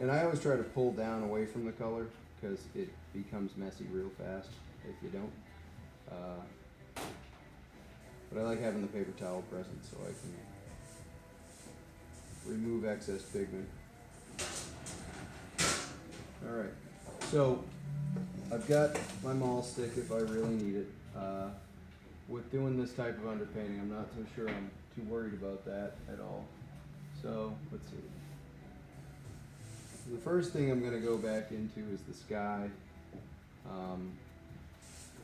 And I always try to pull down away from the color because it becomes messy real fast if you don't. But I like having the paper towel present so I can remove excess pigment. Alright, so I've got my mall stick if I really need it. With doing this type of underpainting, I'm not so sure I'm too worried about that at all. So, let's see. The first thing I'm going to go back into is the sky.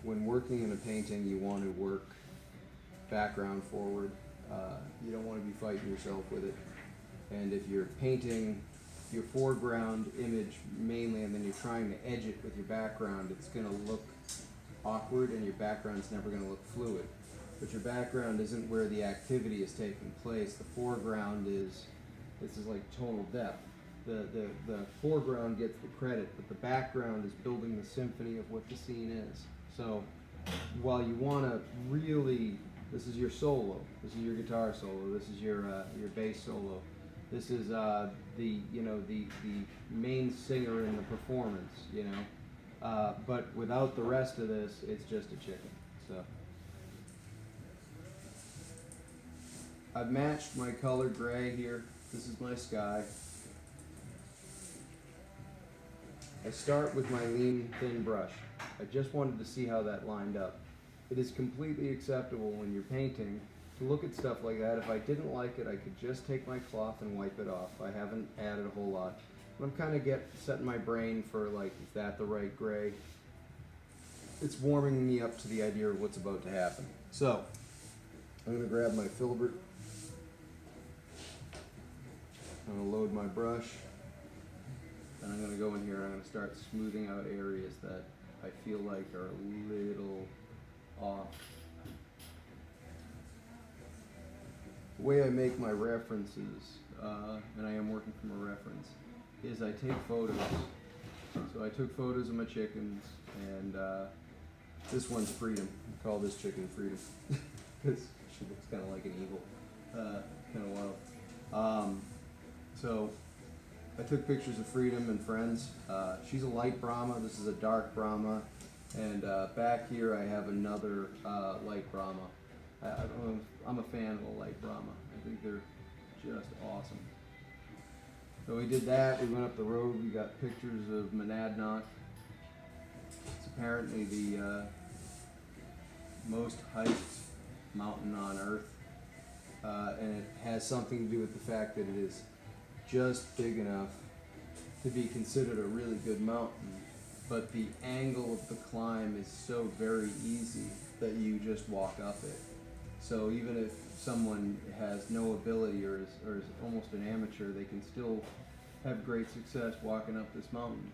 When working in a painting, you want to work background forward. You don't want to be fighting yourself with it. And if you're painting your foreground image mainly and then you're trying to edge it with your background, it's going to look awkward and your background's never going to look fluid. But your background isn't where the activity is taking place. The foreground is, this is like tonal depth. The foreground gets the credit, but the background is building the symphony of what the scene is. So while you want to really, this is your solo, this is your guitar solo, this is your bass solo, this is the main singer in the performance, you know. But without the rest of this, it's just a chicken. So I've matched my color gray here. This is my sky. I start with my lean, thin brush. I just wanted to see how that lined up. It is completely acceptable when you're painting to look at stuff like that. If I didn't like it, I could just take my cloth and wipe it off. I haven't added a whole lot. But I'm kind of setting my brain for like, is that the right gray? It's warming me up to the idea of what's about to happen. So, I'm going to grab my filbert. I'm going to load my brush. And I'm going to go in here and I'm going to start smoothing out areas that I feel like are a little off. The way I make my references, and I am working from a reference, is I take photos. So I took photos of my chickens, and this one's Freedom. I call this chicken Freedom because she looks kind of like an eagle, kind of wild. So I took pictures of Freedom and friends. She's a light Brahma. This is a dark Brahma, and back here I have another light Brahma. I'm a fan of the light Brahma. I think they're just awesome. So we did that. We went up the road. We got pictures of Monadnock. It's apparently the most hiked mountain on Earth, and it has something to do with the fact that it is just big enough to be considered a really good mountain, but the angle of the climb is so very easy that you just walk up it. So even if someone has no ability or is almost an amateur, they can still have great success walking up this mountain.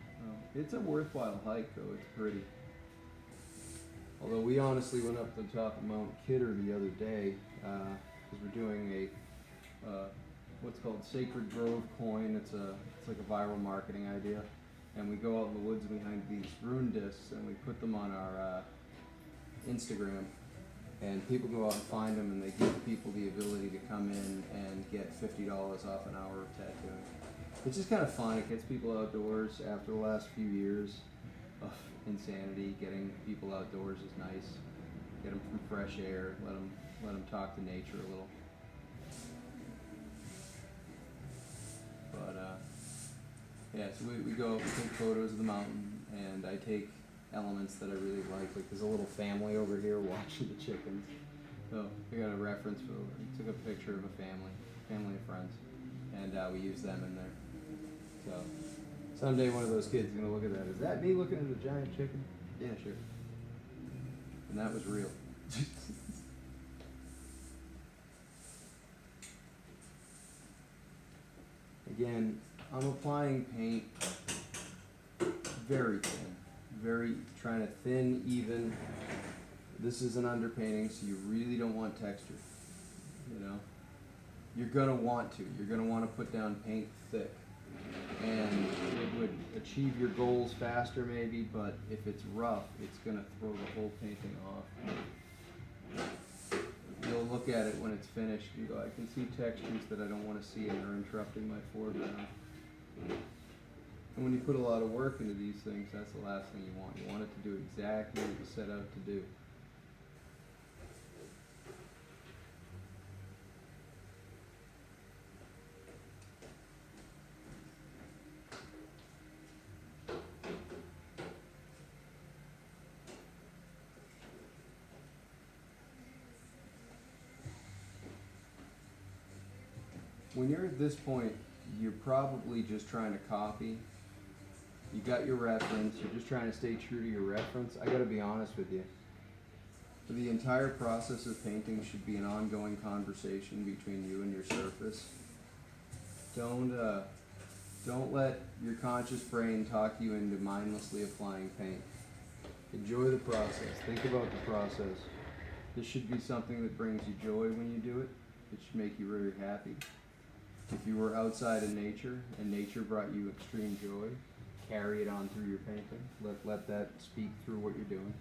It's a worthwhile hike though, it's pretty. Although we honestly went up to the top of Mount Kidder the other day, because we're doing a what's called Sacred Grove coin. It's like a viral marketing idea. And we go out in the woods behind these rune discs and we put them on our Instagram. And people go out and find them, and they give people the ability to come in and get $50 off an hour of tattooing. It's just kind of fun. It gets people outdoors after the last few years of insanity. Getting people outdoors is nice. Get them some fresh air. Let them talk to nature a little. But yeah, so we go, we take photos of the mountain, and I take elements that I really like there's a little family over here watching the chickens. So I got a reference for, I took a picture of a family of friends, and we use them in there. So someday one of those kids is gonna look at that. Is that me looking at a giant chicken? Yeah, sure. And that was real. Again, I'm applying paint very thin, trying to thin, even. This is an underpainting, so you really don't want texture, you know? You're gonna want to. You're gonna want to put down paint thick, and it would achieve your goals faster maybe, but if it's rough, it's gonna throw the whole painting off. You'll look at it when it's finished and go, I can see textures that I don't want to see and they're interrupting my foreground. And when you put a lot of work into these things, that's the last thing you want. You want it to do exactly what you set out to do. When you're at this point, you're probably just trying to copy. You got your reference, you're just trying to stay true to your reference. I gotta be honest with you. The entire process of painting should be an ongoing conversation between you and your surface. Don't let your conscious brain talk you into mindlessly applying paint. Enjoy the process. Think about the process. This should be something that brings you joy when you do it. It should make you very happy. If you were outside in nature and nature brought you extreme joy, carry it on through your painting. Let that speak through what you're doing.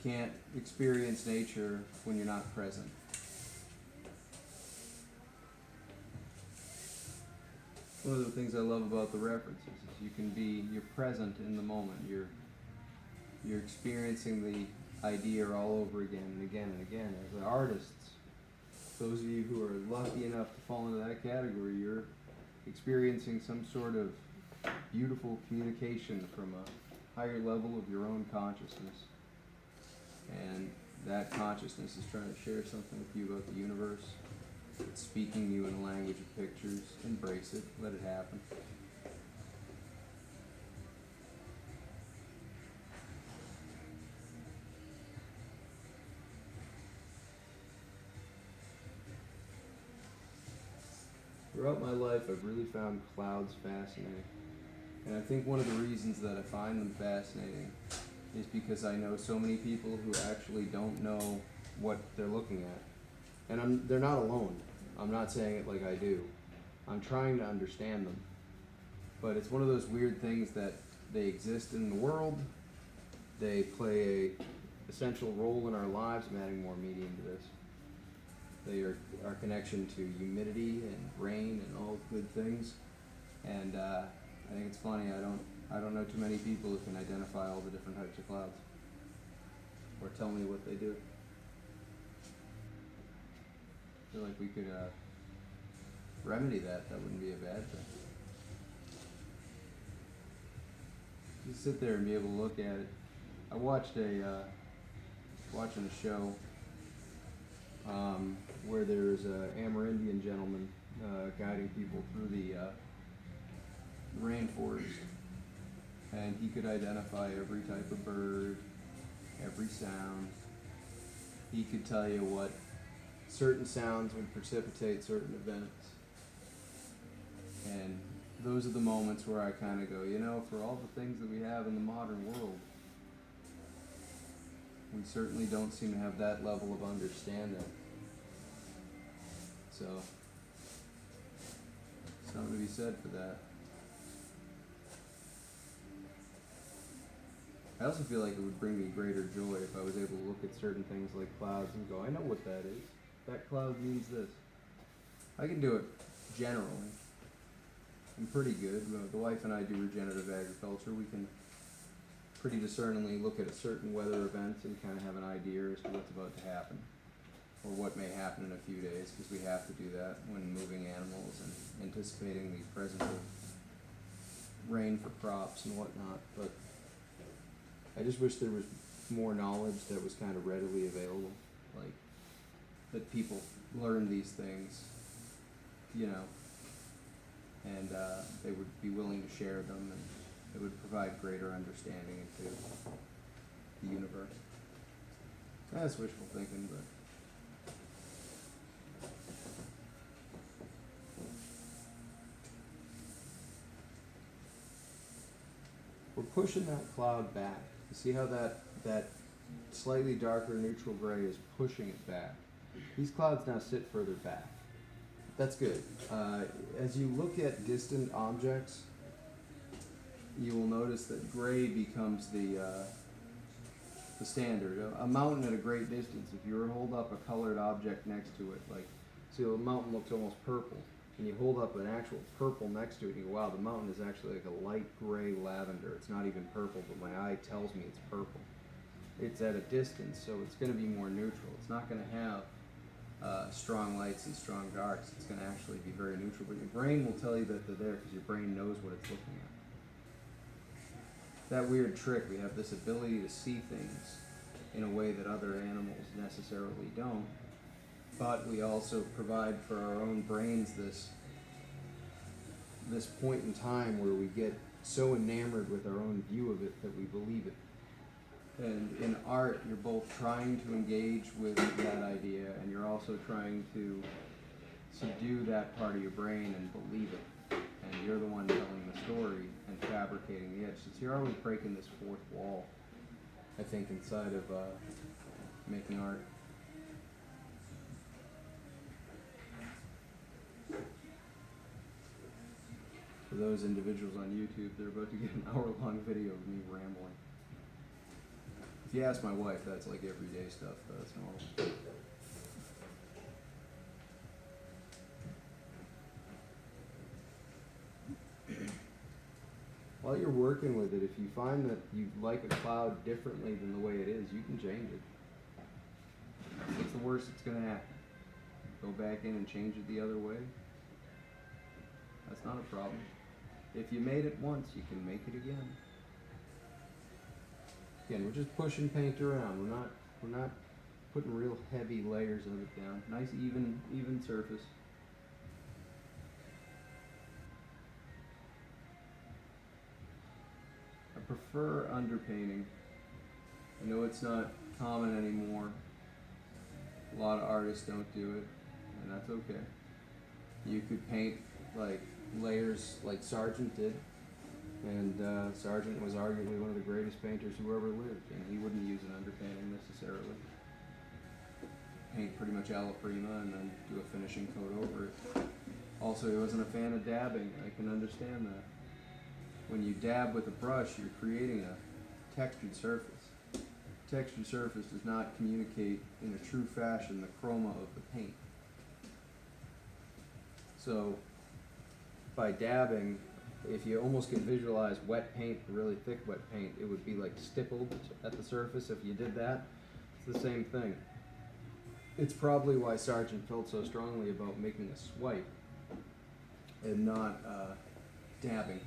Can't experience nature when you're not present. One of the things I love about the references is you're present in the moment. You're experiencing the idea all over again and again and again. As artists, those of you who are lucky enough to fall into that category, you're experiencing some sort of beautiful communication from a higher level of your own consciousness. And that consciousness is trying to share something with you about the universe. It's speaking to you in the language of pictures. Embrace it. Let it happen. Throughout my life, I've really found clouds fascinating. And I think one of the reasons that I find them fascinating is because I know so many people who actually don't know what they're looking at. And they're not alone. I'm not saying it like I do. I'm trying to understand them. But it's one of those weird things that they exist in the world. They play a essential role in our lives. I'm adding more media into this. They are our connection to humidity and rain and all good things. And I think it's funny, I don't know too many people who can identify all the different types of clouds or tell me what they do. I feel like we could remedy that. That wouldn't be a bad thing. Just sit there and be able to look at it. I watched watching a show where there's an Amerindian gentleman guiding people through the rainforest, and he could identify every type of bird, every sound. He could tell you what certain sounds would precipitate certain events. And those are the moments where I kind of go, for all the things that we have in the modern world, we certainly don't seem to have that level of understanding. So, something to be said for that. I also feel like it would bring me greater joy if I was able to look at certain things like clouds and go, I know what that is. That cloud means this. I can do it generally. I'm pretty good. The wife and I do regenerative agriculture. We can pretty discerningly look at a certain weather event and kind of have an idea as to what's about to happen, or what may happen in a few days, because we have to do that when moving animals and anticipating the presence of rain for crops and whatnot. But I just wish there was more knowledge that was kind of readily available, like that people learn these things, and they would be willing to share them, and it would provide greater understanding into the universe. That's wishful thinking, but we're pushing that cloud back. You see how that slightly darker neutral gray is pushing it back. These clouds now sit further back. That's good. As you look at distant objects, you will notice that gray becomes the standard. A mountain at a great distance, if you were to hold up a colored object next to it, like, see, a mountain looks almost purple. and you hold up an actual purple next to it, and you go, wow, the mountain is actually like a light gray lavender. It's not even purple, but my eye tells me it's purple. It's at a distance, so it's going to be more neutral. It's not going to have strong lights and strong darks. It's going to actually be very neutral, but your brain will tell you that they're there because your brain knows what it's looking at. That weird trick, we have this ability to see things in a way that other animals necessarily don't, but we also provide for our own brains this point in time where we get so enamored with our own view of it that we believe it. And in art, you're both trying to engage with that idea, and you're also trying to subdue that part of your brain and believe it. And you're the one telling the story and fabricating the edge. So you're always breaking this fourth wall, I think, inside of making art. For those individuals on YouTube, they're about to get an hour-long video of me rambling. If you ask my wife, that's like everyday stuff. That's normal. While you're working with it, if you find that you like a cloud differently than the way it is, you can change it. What's the worst that's going to happen? Go back in and change it the other way? That's not a problem. If you made it once, you can make it again. Again, we're just pushing paint around. We're not putting real heavy layers of it down. Nice even surface. I prefer underpainting. I know it's not common anymore. A lot of artists don't do it, and that's okay. You could paint like layers like Sargent did. And Sargent was arguably one of the greatest painters who ever lived, and he wouldn't use an underpainting necessarily. Paint pretty much alla prima and then do a finishing coat over it. Also, he wasn't a fan of dabbing. I can understand that. When you dab with a brush, you're creating a textured surface. Textured surface does not communicate in a true fashion the chroma of the paint. So, by dabbing, if you almost can visualize wet paint, really thick wet paint, it would be like stippled at the surface. If you did that, it's the same thing. It's probably why Sargent felt so strongly about making a swipe and not dabbing.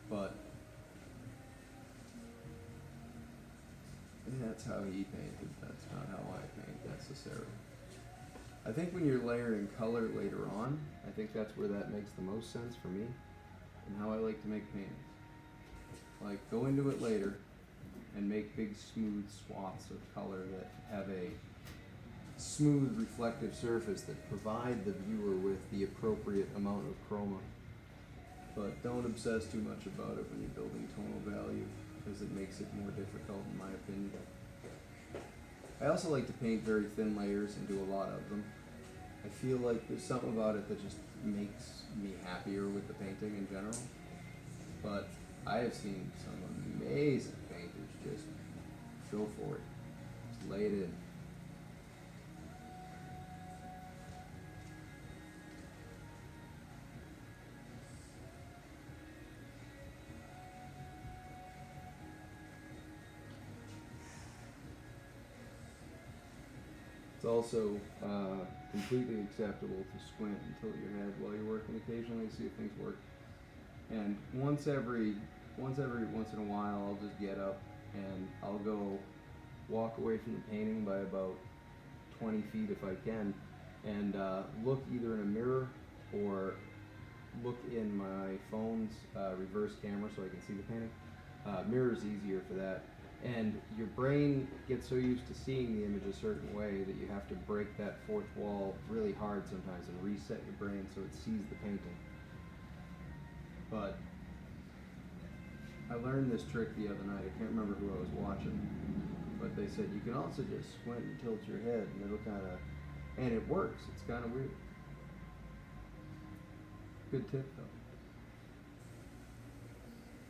But that's how he painted. That's not how I paint necessarily. I think when you're layering color later on, I think that's where that makes the most sense for me and how I like to make paintings. Like, go into it later and make big smooth swaths of color that have a smooth reflective surface that provide the viewer with the appropriate amount of chroma. But don't obsess too much about it when you're building tonal value, because it makes it more difficult in my opinion. I also like to paint very thin layers and do a lot of them. I feel like there's something about it that just makes me happier with the painting in general. But I have seen some amazing painters just go for it. Just lay it in. It's also completely acceptable to squint and tilt your head while you're working occasionally to see if things work. And once in a while, I'll just get up and I'll go walk away from the painting by about 20 feet if I can, and look either in a mirror or look in my phone's reverse camera so I can see the painting. Mirror's easier for that. And your brain gets so used to seeing the image a certain way that you have to break that fourth wall really hard sometimes and reset your brain so it sees the painting. But I learned this trick the other night. I can't remember who I was watching, but they said you can also just squint and tilt your head and it'll kind of, and it works. It's kind of weird. Good tip though.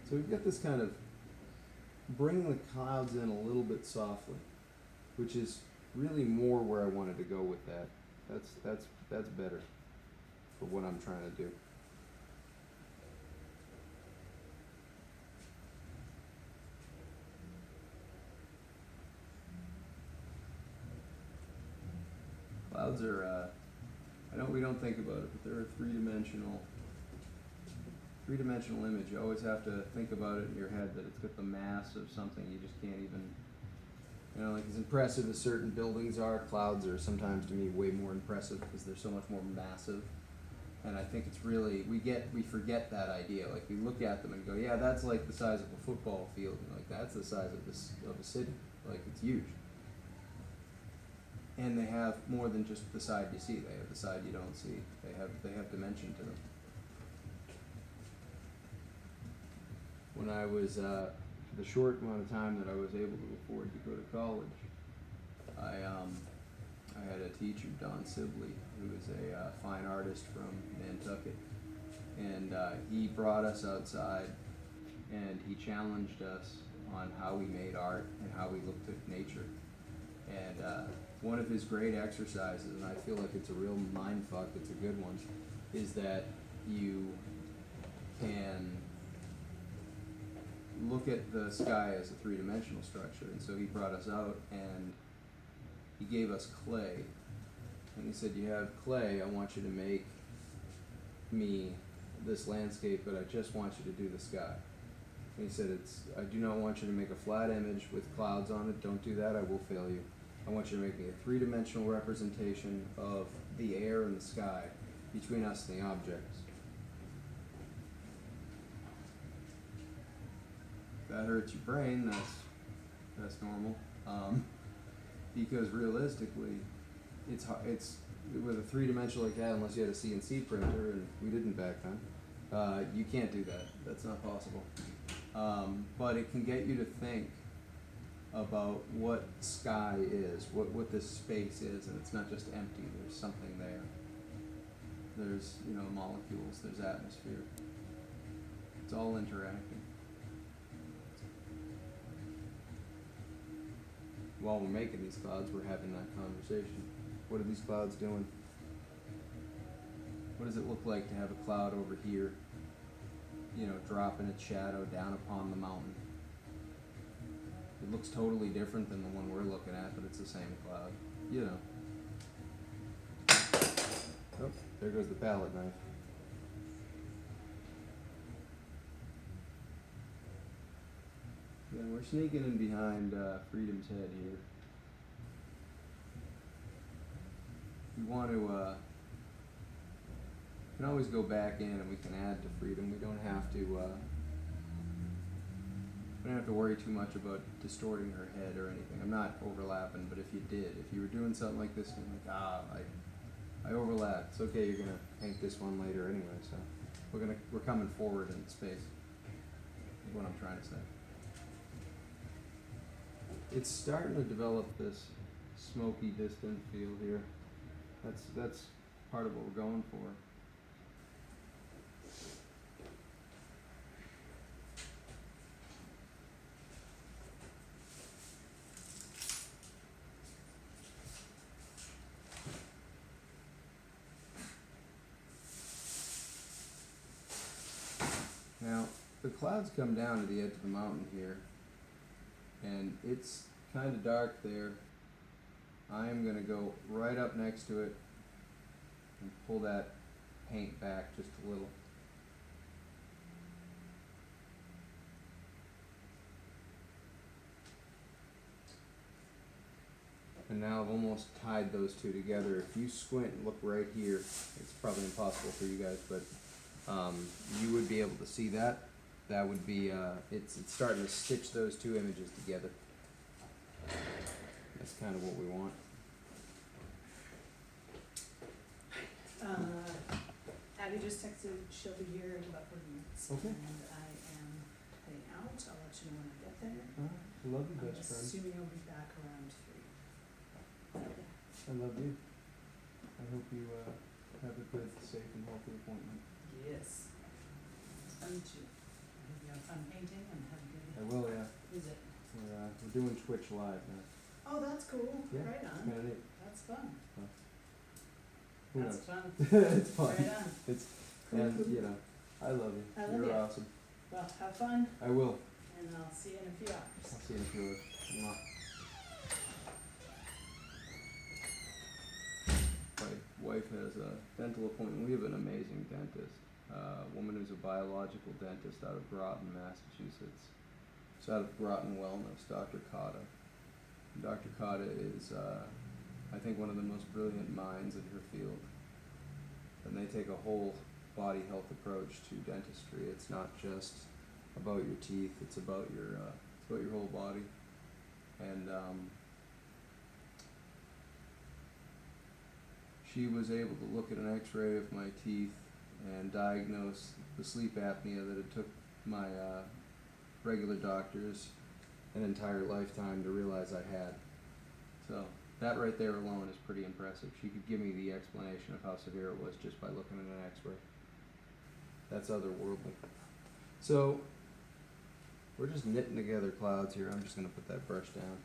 So we've got this kind of bring the clouds in a little bit softly, which is really more where I wanted to go with that. That's better. for what I'm trying to do. Clouds are, I know we don't think about it, but they're a three-dimensional image. You always have to think about it in your head that it's got the mass of something you just can't even, you know, like as impressive as certain buildings are, clouds are sometimes to me way more impressive because they're so much more massive. And I think it's really, we forget that idea. Like we look at them and go, yeah, that's like the size of a football field, and like that's the size of a city. Like it's huge. And they have more than just the side you see. They have the side you don't see. They have dimension to them. When I was, the short amount of time that I was able to afford to go to college, I had a teacher, Don Sibley, who was a fine artist from Nantucket, and he brought us outside, and he challenged us on how we made art and how we looked at nature. And one of his great exercises, and I feel like it's a real mind fuck, it's a good one, is that you can look at the sky as a three-dimensional structure. And so he brought us out and he gave us clay, and he said, you have clay, I want you to make me this landscape, but I just want you to do the sky. And he said, I do not want you to make a flat image with clouds on it, don't do that, I will fail you. I want you to make me a three-dimensional representation of the air and the sky between us and the objects. That hurts your brain, that's normal. Because realistically, it's with a three-dimensional like that, unless you had a CNC printer, and we didn't back then, you can't do that. That's not possible. But it can get you to think about what sky is, what this space is, and it's not just empty. There's something there. There's, you know, molecules. There's atmosphere. It's all interacting. While we're making these clouds, we're having that conversation. What are these clouds doing? What does it look like to have a cloud over here, you know, dropping its shadow down upon the mountain? It looks totally different than the one we're looking at, but it's the same cloud, you know. Oh, there goes the palette knife. Yeah, we're sneaking in behind Freedom's head here. We want to, we can always go back in and we can add to Freedom. We don't have to worry too much about distorting her head or anything. I'm not overlapping, but if you did, if you were doing something like this and you're like, I overlapped, it's okay, you're gonna paint this one later anyway, so we're coming forward in space, is what I'm trying to say. It's starting to develop this smoky, distant feel here. That's part of what we're going for. Now, the clouds come down to the edge of the mountain here, and it's kind of dark there. I am going to go right up next to it and pull that paint back just a little. And now I've almost tied those two together. If you squint and look right here, it's probably impossible for you guys, but you would be able to see that. That would be, it's starting to stitch those two images together. That's kind of what we want. Abby just texted, she'll be here in about 40 minutes. Okay. And I am heading out. I'll let you know when I get there. I love you, I'm best friend. assuming I'll be back around 3. I love you. I hope you have a good, safe, and healthy appointment. Yes. Me too. I hope you have fun painting and have a good I will, yeah. visit. We're doing Twitch live now. Oh, that's cool. Yeah, Right on. kinda neat. That's fun. Who That's knows? fun. It's fun. Right on. It's, and, you know, I love you. I love You're you. awesome. Well, have fun, I will. and I'll see you in a few I'll hours. see you in a few hours. Mwah. My wife has a dental appointment. We have an amazing dentist. A woman who's a biological dentist out of Groton, Massachusetts. It's out of Groton Wellness, Dr. Cotta. Dr. Cotta is, I think, one of the most brilliant minds in her field. And they take a whole body health approach to dentistry. It's not just about your teeth, it's about your whole body. And she was able to look at an x-ray of my teeth and diagnose the sleep apnea that it took my regular doctors an entire lifetime to realize I had. So that right there alone is pretty impressive. She could give me the explanation of how severe it was just by looking at an x-ray. That's otherworldly. So we're just knitting together clouds here. I'm just gonna put that brush down.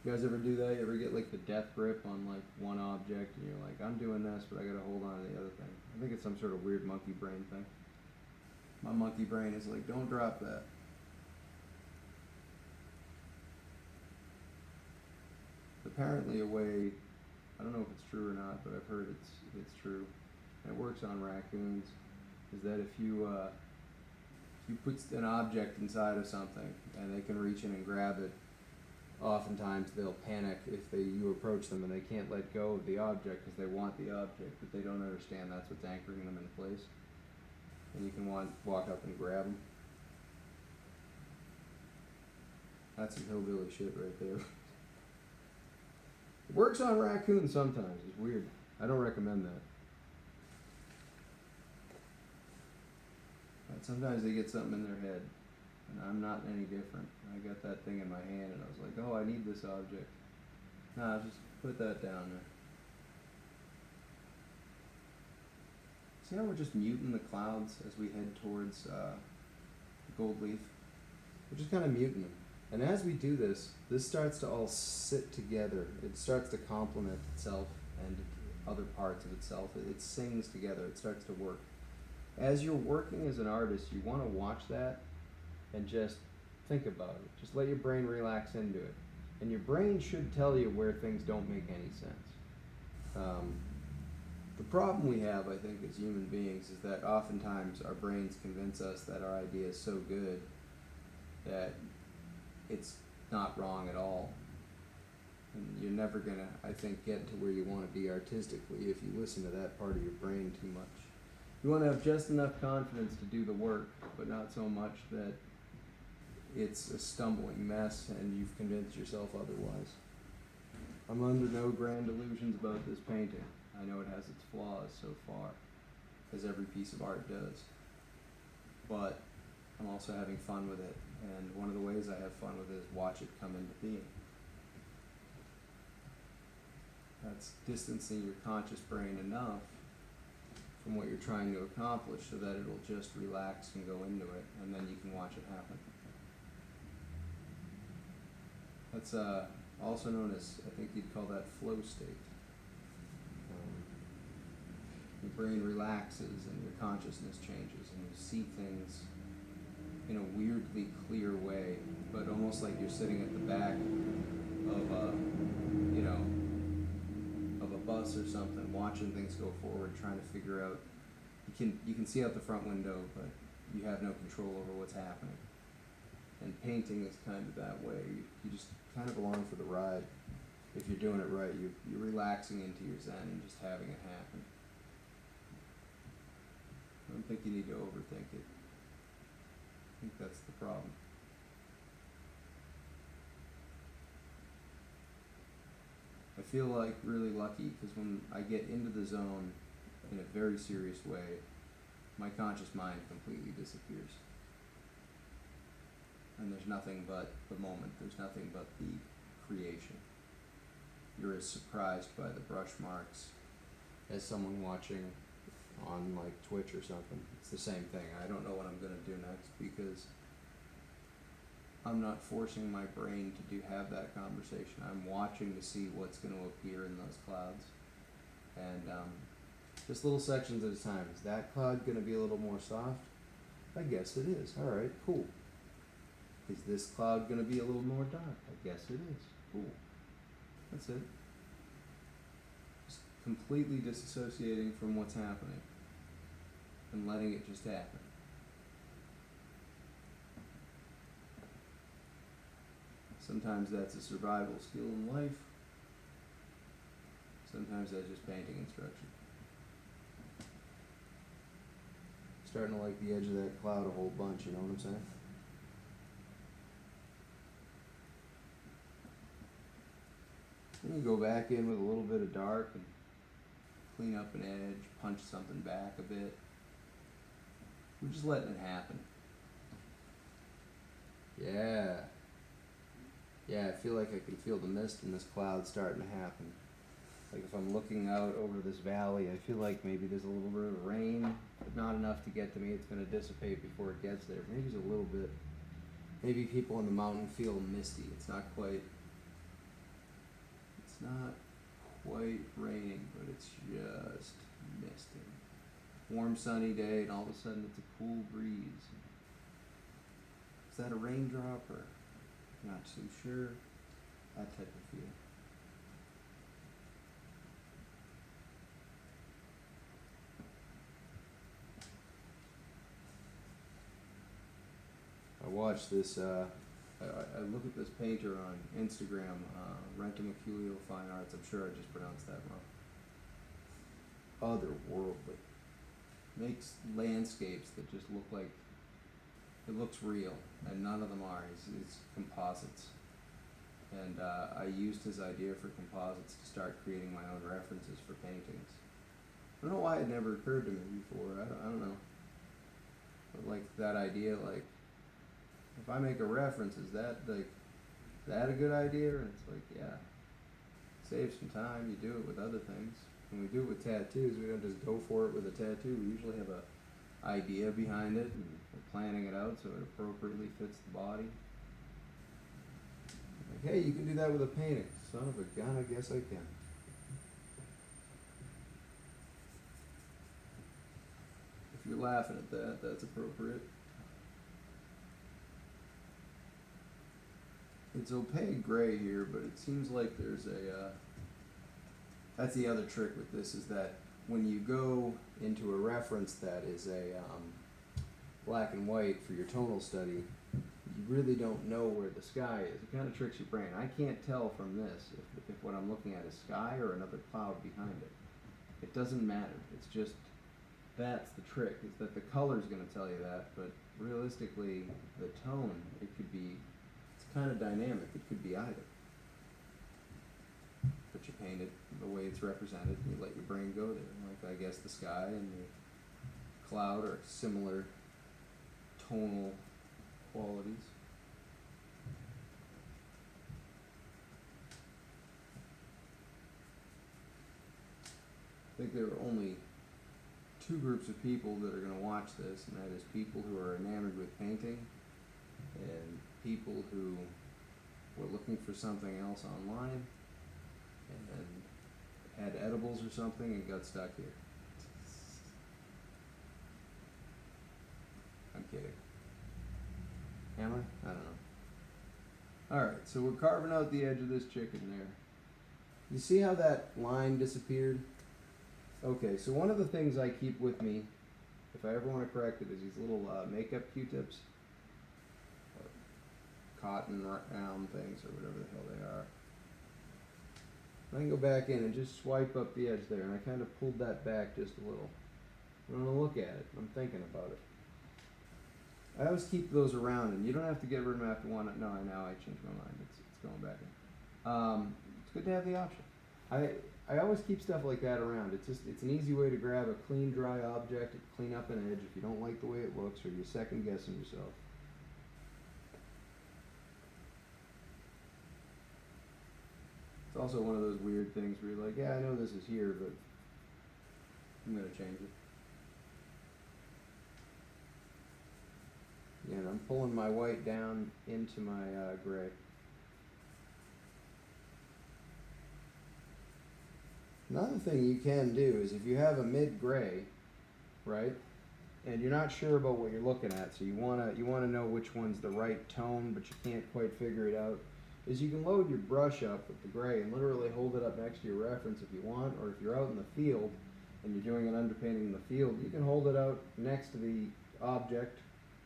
You guys ever do that? You ever get like the death grip on like one object and you're like, I'm doing this, but I gotta hold on to the other thing. I think it's some sort of weird monkey brain thing. My monkey brain is like, don't drop that. Apparently a way, I don't know if it's true or not, but I've heard it's true, and it works on raccoons, is that if you put an object inside of something and they can reach in and grab it, oftentimes they'll panic if you approach them and they can't let go of the object because they want the object, but they don't understand that's what's anchoring them in place. And you can walk up and grab them. That's some hillbilly shit right there. It works on raccoons sometimes. It's weird. I don't recommend that. But sometimes they get something in their head, and I'm not any different. I got that thing in my hand, and I was like, oh, I need this object. Nah, just put that down there. See how we're just muting the clouds as we head towards gold leaf? We're just kind of muting them. And as we do this starts to all sit together. It starts to complement itself and other parts of itself. It sings together. It starts to work. As you're working as an artist, you want to watch that and just think about it. Just let your brain relax into it. And your brain should tell you where things don't make any sense. The problem we have, I think, as human beings is that oftentimes our brains convince us that our idea is so good that it's not wrong at all. And you're never gonna, I think, get to where you want to be artistically if you listen to that part of your brain too much. You want to have just enough confidence to do the work, but not so much that it's a stumbling mess and you've convinced yourself otherwise. I'm under no grand illusions about this painting. I know it has its flaws so far, as every piece of art does. But I'm also having fun with it, and one of the ways I have fun with it is watch it come into being. That's distancing your conscious brain enough from what you're trying to accomplish so that it'll just relax and go into it, and then you can watch it happen. That's also known as, I think you'd call that flow state. Your brain relaxes and your consciousness changes and you see things in a weirdly clear way, but almost like you're sitting at the back of a, of a bus or something, watching things go forward, trying to figure out. You can see out the front window, but you have no control over what's happening. And painting is kind of that way. You just kind of along for the ride. If you're doing it right, you're relaxing into your zen and just having it happen. I don't think you need to overthink it. I think that's the problem. I feel like really lucky because when I get into the zone in a very serious way, my conscious mind completely disappears. And there's nothing but the moment. There's nothing but the creation. You're as surprised by the brush marks as someone watching on like Twitch or something. It's the same thing. I don't know what I'm gonna do next because I'm not forcing my brain to have that conversation. I'm watching to see what's gonna appear in those clouds. And just little sections at a time. Is that cloud going to be a little more soft? I guess it is. All right, cool. Is this cloud going to be a little more dark? I guess it is. Cool. That's it. Just completely disassociating from what's happening and letting it just happen. Sometimes that's a survival skill in life. Sometimes that's just painting instruction. Starting to like the edge of that cloud a whole bunch, you know what I'm saying? Then you go back in with a little bit of dark and clean up an edge, punch something back a bit. We're just letting it happen. Yeah. Yeah, I feel like I can feel the mist in this cloud starting to happen. Like if I'm looking out over this valley, I feel like maybe there's a little bit of rain, but not enough to get to me. It's going to dissipate before it gets there. Maybe it's a little bit. Maybe people in the mountain feel misty. It's not quite raining, but it's just misting. Warm sunny day, and all of a sudden it's a cool breeze. Is that a raindrop or not so sure? That type of feel. I watched this, I look at this painter on Instagram, Rentamerculio Fine Arts. I'm sure I just pronounced that wrong. Otherworldly. Makes landscapes that just look like, it looks real, and none of them are. It's composites. And I used his idea for composites to start creating my own references for paintings. I don't know why it never occurred to me before. I don't know. But like that idea, like, if I make a reference, is that a good idea? And it's like, yeah, save some time. You do it with other things. When we do it with tattoos, we don't just go for it with a tattoo. We usually have a idea behind it, and we're planning it out so it appropriately fits the body. Like, hey, you can do that with a painting. Son of a gun, I guess I can. If you're laughing at that, that's appropriate. It's opaque gray here, but it seems like there's a, that's the other trick with this, is that when you go into a reference that is a black and white for your tonal study, you really don't know where the sky is. It kind of tricks your brain. I can't tell from this if what I'm looking at is sky or another cloud behind it. It doesn't matter. It's just, that's the trick, is that the color's going to tell you that, but realistically, the tone, it could be, kind of dynamic. It could be either. But you paint it the way it's represented, and you let your brain go there. Like, I guess the sky and the cloud are similar tonal qualities. I think there are only two groups of people that are going to watch this, and that is people who are enamored with painting and people who were looking for something else online and had edibles or something and got stuck here. I'm kidding. Am I? I don't know. Alright, so we're carving out the edge of this chicken there. You see how that line disappeared? Okay, so one of the things I keep with me, if I ever want to correct it, is these little makeup Q-tips. Cotton round things, or whatever the hell they are. I can go back in and just swipe up the edge there, and I kind of pulled that back just a little. I'm going to look at it. I'm thinking about it. I always keep those around, and you don't have to get rid of them after one. No, now I changed my mind. It's going back in. It's good to have the option. I always keep stuff like that around. It's an easy way to grab a clean, dry object, clean up an edge if you don't like the way it looks, or you're second guessing yourself. It's also one of those weird things where you're like, yeah, I know this is here, but I'm going to change it. Yeah, and I'm pulling my white down into my gray. Another thing you can do is if you have a mid-gray, right, and you're not sure about what you're looking at, so you wanna know which one's the right tone, but you can't quite figure it out, is you can load your brush up with the gray and literally hold it up next to your reference if you want, or if you're out in the field and you're doing an underpainting in the field, you can hold it out next to the object,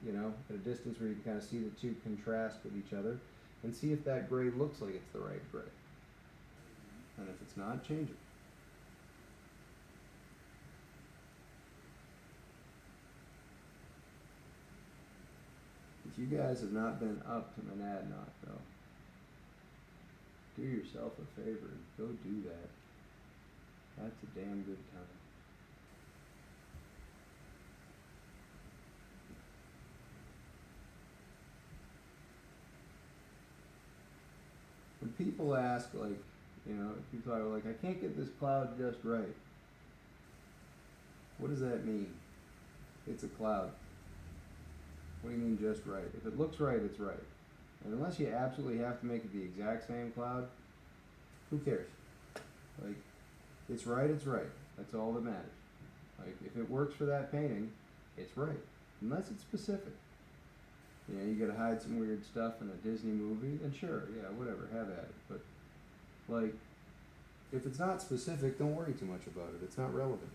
you know, at a distance where you can kind of see the two contrast with each other, and see if that gray looks like it's the right gray. And if it's not, change it. If you guys have not been up to Monadnock, though, do yourself a favor and go do that. That's a damn good time. When people ask, like, you know, people are like, I can't get this cloud just right. What does that mean? It's a cloud. What do you mean just right? If it looks right, it's right. And unless you absolutely have to make it the exact same cloud, who cares? Like, it's right, it's right. That's all that matters. Like, if it works for that painting, it's right. Unless it's specific. You know, you gotta hide some weird stuff in a Disney movie, then sure, yeah, whatever, have at it. But, like, if it's not specific, don't worry too much about it. It's not relevant.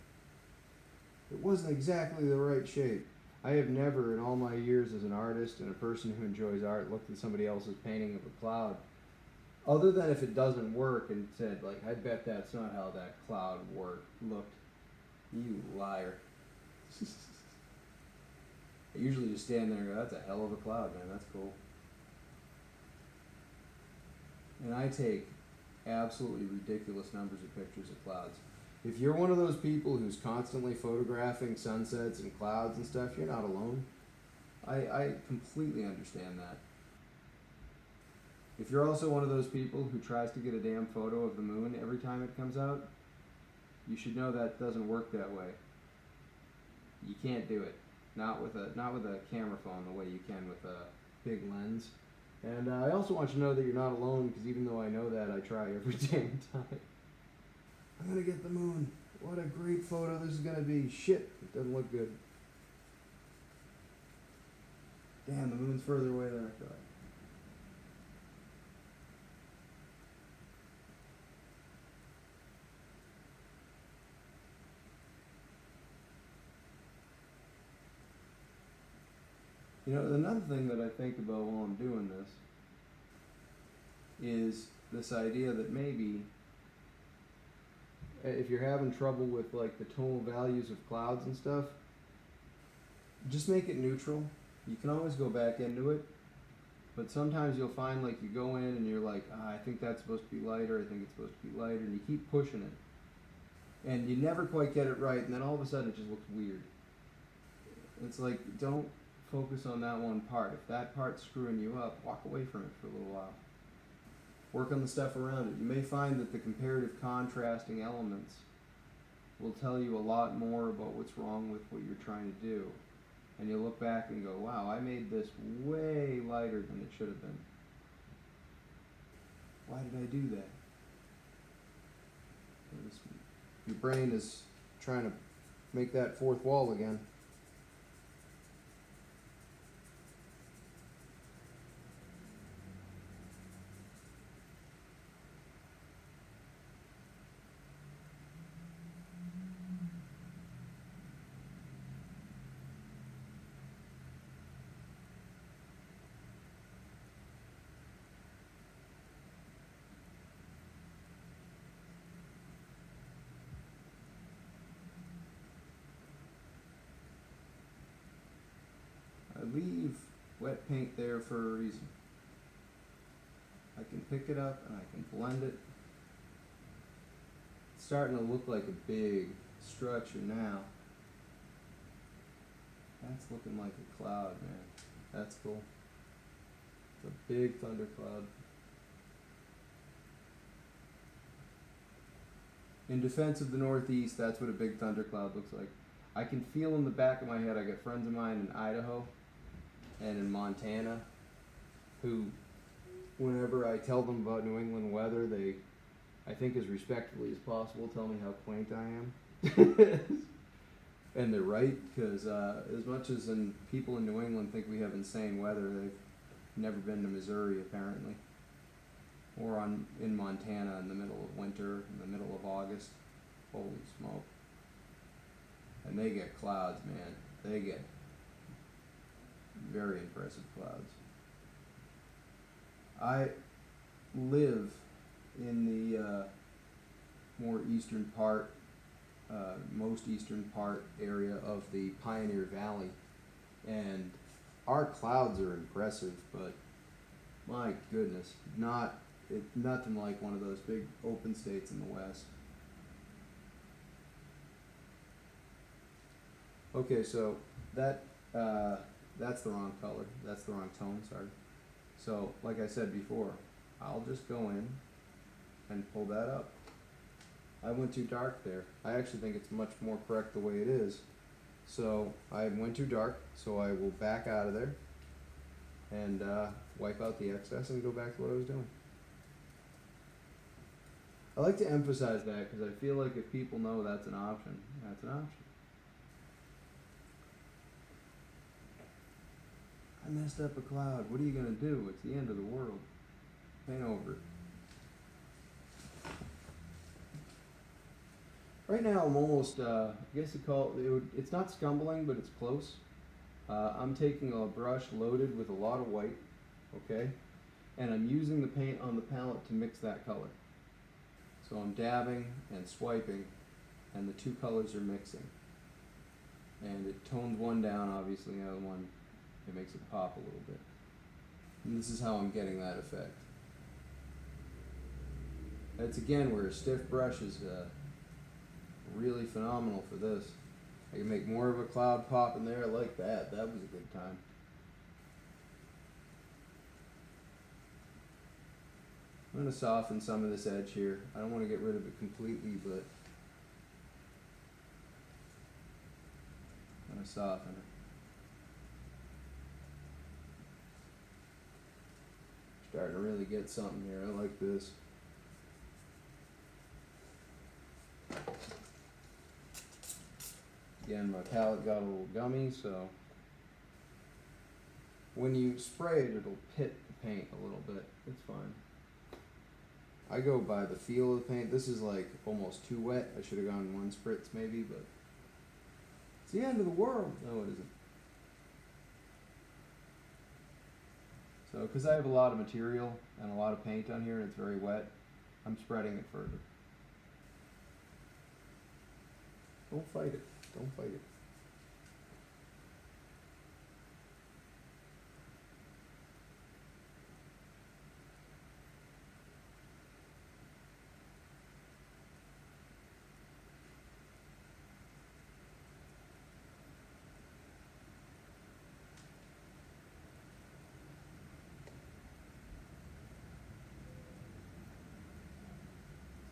It wasn't exactly the right shape. I have never, in all my years as an artist and a person who enjoys art, looked at somebody else's painting of a cloud, other than if it doesn't work, and said, like, I bet that's not how that cloud looked. You liar. I usually just stand there and go, that's a hell of a cloud, man, that's cool. And I take absolutely ridiculous numbers of pictures of clouds. If you're one of those people who's constantly photographing sunsets and clouds and stuff, you're not alone. I completely understand that. If you're also one of those people who tries to get a damn photo of the moon every time it comes out, you should know that doesn't work that way. You can't do it. Not with a camera phone the way you can with a big lens. And I also want you to know that you're not alone, because even though I know that, I try every damn time. I'm gonna get the moon. What a great photo this is gonna be. Shit, it doesn't look good. Damn, the moon's further away than I thought. You know, another thing that I think about while I'm doing this is this idea that maybe if you're having trouble with like the tonal values of clouds and stuff, just make it neutral. You can always go back into it, but sometimes you'll find like you go in and you're like, I think that's supposed to be lighter, I think it's supposed to be lighter, and you keep pushing it. And you never quite get it right, and then all of a sudden it just looks weird. It's like, don't focus on that one part. If that part's screwing you up, walk away from it for a little while. Work on the stuff around it. You may find that the comparative contrasting elements will tell you a lot more about what's wrong with what you're trying to do. And you'll look back and go, wow, I made this way lighter than it should have been. Why did I do that? Your brain is trying to make that fourth wall again. I leave wet paint there for a reason. I can pick it up and I can blend it. It's starting to look like a big structure now. That's looking like a cloud, man. That's cool. It's a big thundercloud. In defense of the Northeast, that's what a big thundercloud looks like. I can feel in the back of my head, I got friends of mine in Idaho and in Montana who, whenever I tell them about New England weather, they I think as respectfully as possible, tell me how quaint I am. And they're right, because as much as people in New England think we have insane weather, they've never been to Missouri apparently, or in Montana in the middle of winter, in the middle of August. Holy smoke! And they get clouds, man. They get very impressive clouds. I live in the more eastern part, most eastern part area of the Pioneer Valley, and our clouds are impressive, but my goodness, nothing like one of those big open states in the west. Okay, so that's the wrong color. That's the wrong tone, sorry. So, like I said before, I'll just go in and pull that up. I went too dark there. I actually think it's much more correct the way it is. So, I went too dark, so I will back out of there and wipe out the excess and go back to what I was doing. I like to emphasize that because I feel like if people know that's an option, that's an option. I messed up a cloud. What are you gonna do? It's the end of the world. Paint over it. Right now I'm almost, I guess you call it, it's not scumbling, but it's close. I'm taking a brush loaded with a lot of white, okay? And I'm using the paint on the palette to mix that color. So I'm dabbing and swiping, and the two colors are mixing. And it tones one down, obviously, the other one, it makes it pop a little bit. And this is how I'm getting that effect. That's again where a stiff brush is really phenomenal for this. I can make more of a cloud pop in there like that. That was a good time. I'm going to soften some of this edge here. I don't want to get rid of it completely, but I'm going to soften it. Starting to really get something here. I like this. Again, my palette got a little gummy, so when you spray it, it'll pit the paint a little bit. It's fine. I go by the feel of the paint. This is like almost too wet. I should have gone one spritz maybe, but it's the end of the world. No, it isn't. So, because I have a lot of material and a lot of paint on here and it's very wet, I'm spreading it further. Don't fight it. Don't fight it.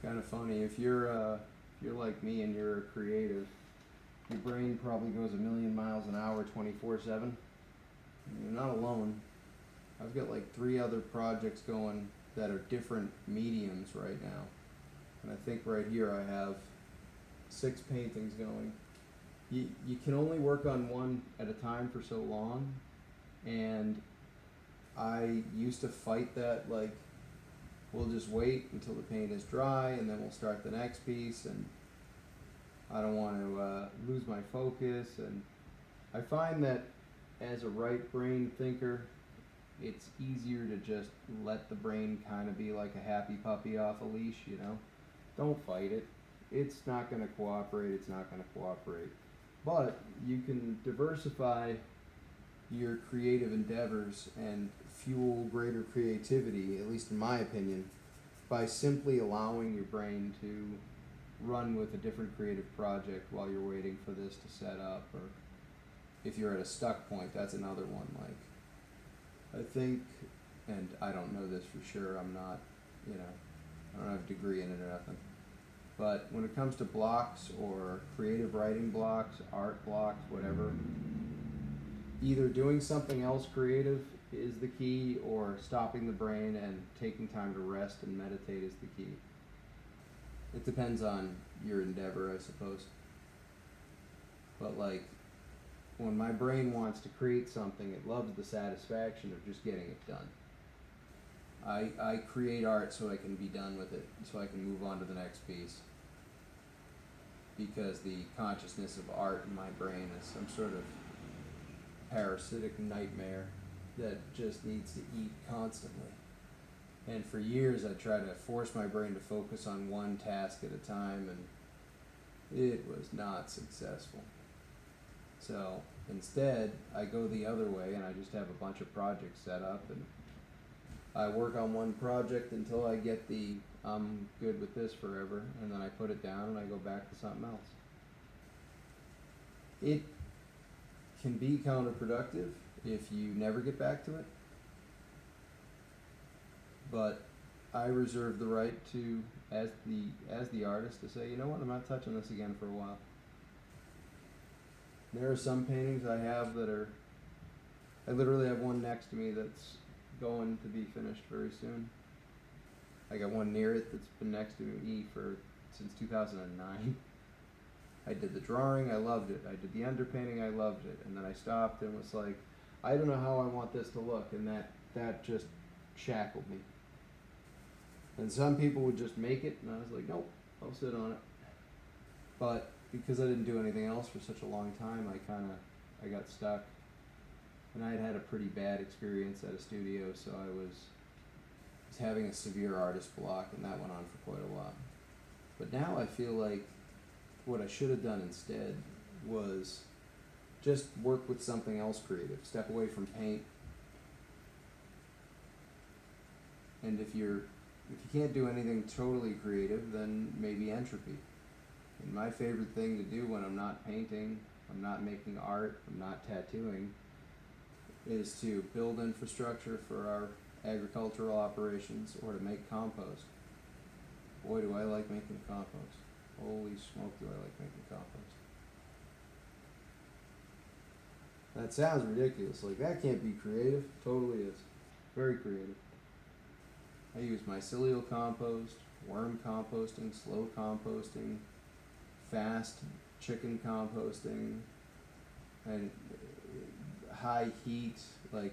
Kind of funny if you're like me and you're a creative, your brain probably goes a million miles an hour 24/7. You're not alone. I've got like 3 other projects going that are different mediums right now, and I think right here I have 6 paintings going. You can only work on one at a time for so long, and I used to fight that, like, we'll just wait until the paint is dry and then we'll start the next piece, and I don't want to lose my focus. And I find that as a right brain thinker, it's easier to just let the brain kind of be like a happy puppy off a leash, you know? Don't fight it. It's not going to cooperate, it's not going to cooperate. But you can diversify your creative endeavors and fuel greater creativity, at least in my opinion, by simply allowing your brain to run with a different creative project while you're waiting for this to set up, or if you're at a stuck point, that's another one. Like, I think, and I don't know this for sure, I'm not, I don't have a degree in it or nothing, but when it comes to blocks or creative writing blocks, art blocks, whatever, either doing something else creative is the key, or stopping the brain and taking time to rest and meditate is the key. It depends on your endeavor, I suppose. But like, when my brain wants to create something, it loves the satisfaction of just getting it done. I create art so I can be done with it, so I can move on to the next piece. Because the consciousness of art in my brain is some sort of parasitic nightmare that just needs to eat constantly. And for years I tried to force my brain to focus on one task at a time, and it was not successful. So instead, I go the other way and I just have a bunch of projects set up, and I work on one project until I get the I'm good with this forever, and then I put it down and I go back to something else. It can be counterproductive if you never get back to it, but I reserve the right to, as the artist, to say, you know what, I'm not touching this again for a while. There are some paintings I have that are, I literally have one next to me that's going to be finished very soon. I got one near it that's been next to me since 2009. I did the drawing, I loved it. I did the underpainting, I loved it. And then I stopped and was like, I don't know how I want this to look, and that just shackled me. And some people would just make it, and I was like, nope, I'll sit on it. But because I didn't do anything else for such a long time, I got stuck. And I had had a pretty bad experience at a studio, so I was having a severe artist block, and that went on for quite a while. But now I feel like what I should have done instead was just work with something else creative, step away from paint. And if you can't do anything totally creative, then maybe entropy. And my favorite thing to do when I'm not painting, I'm not making art, I'm not tattooing, is to build infrastructure for our agricultural operations or to make compost. Boy, do I like making compost. Holy smoke, do I like making compost. That sounds ridiculous. Like, that can't be creative. Totally is. Very creative. I use mycelial compost, worm composting, slow composting, fast chicken composting, and high heat, like